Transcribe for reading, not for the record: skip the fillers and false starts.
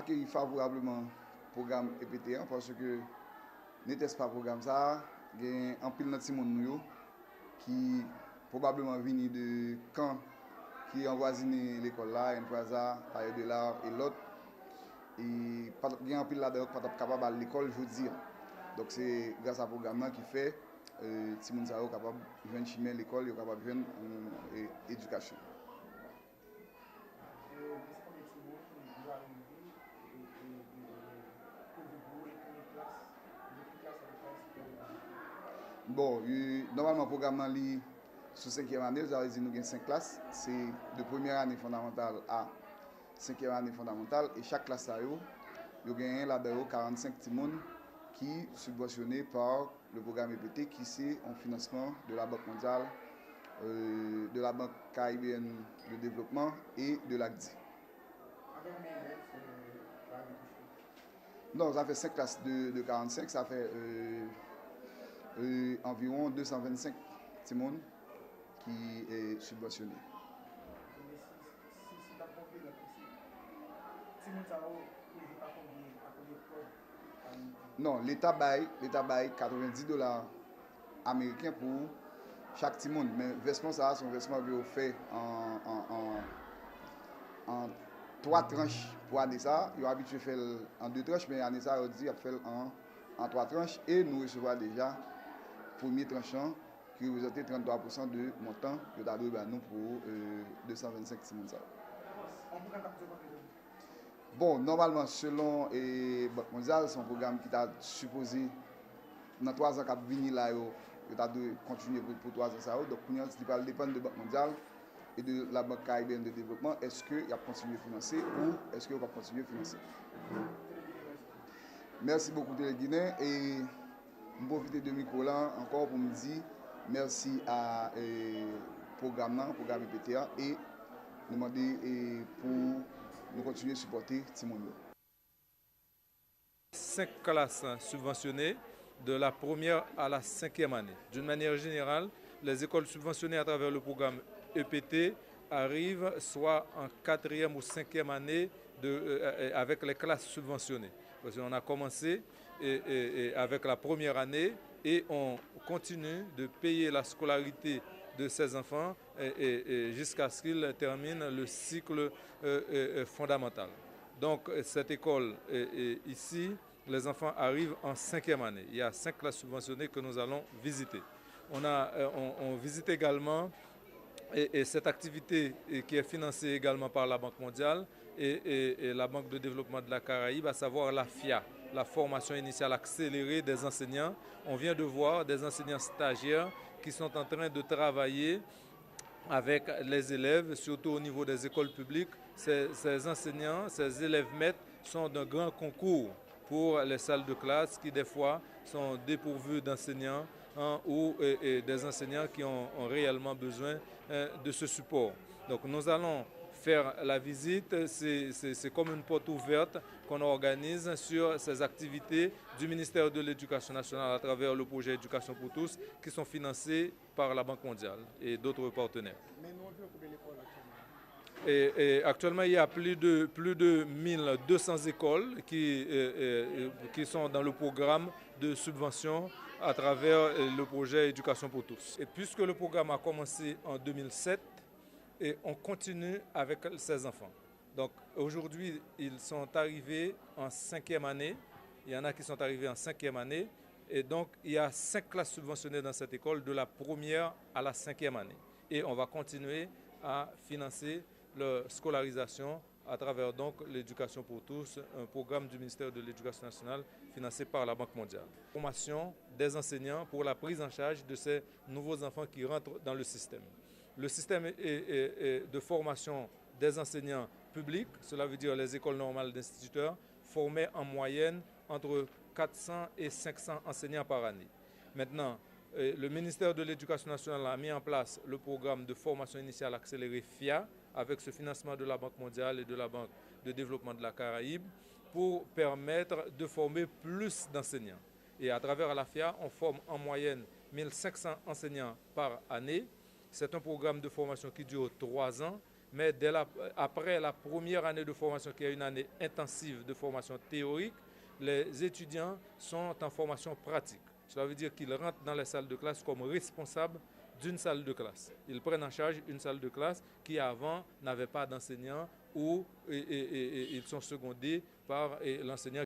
accueilli favorablement le programme EPT1 parce que n'était-ce pas programme ça, il y a un pile de monde qui probablement venu de camp qui envoisiné l'école là, une fois ça, par de là et l'autre. Et il y a un pile là-dedans qui n'est pas capable d'aller à l'école, je veux dire. Donc c'est grâce à ce programme qui fait que si les gens sont capables de venir à l'école, ils sont capables de venir à l'éducation. Bon, normalement, le programme est sous 5e année, vous avez dit nous avons 5 classes. C'est de première année fondamentale à 5e année fondamentale. Et chaque classe, il y a là-dedans 45 petits monde qui sont subventionnés par le programme EPT qui c'est en financement de la Banque mondiale, de la Banque caribéenne de développement et de l'ACDI. Non, ça fait 5 classes de 45, ça fait environ 225 petits monde qui est subventionné. Non, l'État baille $90 américains pour chaque petit monde. Mais versement ça, son versement est fait en 3 tranches pour année ça. Il est habitué à faire en 2 tranches, mais année ça, il dit qu'il fait en 3 tranches. Et nous recevons déjà premier tranchant qui représentait 33% de montant que nous avons pour 225 petits monde. Bon, normalement, selon la Banque mondiale, c'est un programme qui est supposé, dans 3 ans, qui venir là, il a de continuer pour 3 ans. Donc, il va dépendre de la Banque mondiale et de la Banque caribéenne de développement. Est-ce qu'il va continuer à financer ou est-ce qu'il va continuer à financer? Merci beaucoup, Télé-Guinée. Et je profite de micro là encore pour me dire merci à programme EPTA et demander pour nous continuer à supporter Timondo. 5 classes subventionnées de la première à la 5e année. D'une manière générale, les écoles subventionnées à travers le programme EPT arrivent soit en 4e ou 5e année avec les classes subventionnées. Parce qu'on a commencé avec la première année et on continue de payer la scolarité de ces enfants jusqu'à ce qu'ils terminent le cycle fondamental. Donc cette école ici, les enfants arrivent en 5e année. Il y a 5 classes subventionnées que nous allons visiter. On visite également cette activité qui est financée également par la Banque mondiale et la Banque de développement de la Caraïbe, à savoir la FIA, la formation initiale accélérée des enseignants. On vient de voir des enseignants stagiaires qui sont en train de travailler avec les élèves, surtout au niveau des écoles publiques. Ces enseignants, ces élèves maîtres sont d'un grand concours pour les salles de classe qui des fois sont dépourvues d'enseignants ou des enseignants qui ont réellement besoin de ce support. Donc nous allons faire la visite, c'est comme une porte ouverte qu'on organise sur ces activités du ministère de l'Éducation nationale à travers le projet Éducation pour tous qui sont financés par la Banque mondiale et d'autres partenaires. Et actuellement, il y a plus de 1200 écoles qui sont dans le programme de subvention à travers le projet Éducation pour tous. Et puisque le programme a commencé en 2007, et on continue avec ces enfants. Donc aujourd'hui, ils sont arrivés en 5e année. Il y en a qui sont arrivés en 5e année. Et donc, il y a 5 classes subventionnées dans cette école de la première à la 5e année. Et on va continuer à financer leur scolarisation à travers donc l'éducation pour tous, un programme du ministère de l'Éducation nationale financé par la Banque mondiale. Formation des enseignants pour la prise en charge de ces nouveaux enfants qui rentrent dans le système. Le système de formation des enseignants publics, cela veut dire les écoles normales d'instituteurs, formaient en moyenne entre 400 et 500 enseignants par année. Maintenant, le ministère de l'Éducation nationale a mis en place le programme de formation initiale accélérée FIA avec ce financement de la Banque mondiale et de la Banque de développement de la Caraïbe pour permettre de former plus d'enseignants. Et à travers la FIA, on forme en moyenne 1500 enseignants par année. C'est un programme de formation qui dure 3 ans mais après la première année de formation, qui est une année intensive de formation théorique, les étudiants sont en formation pratique. Cela veut dire qu'ils rentrent dans les salles de classe comme responsables d'une salle de classe. Ils prennent en charge une salle de classe qui avant n'avait pas d'enseignants ou ils sont secondés par l'enseignant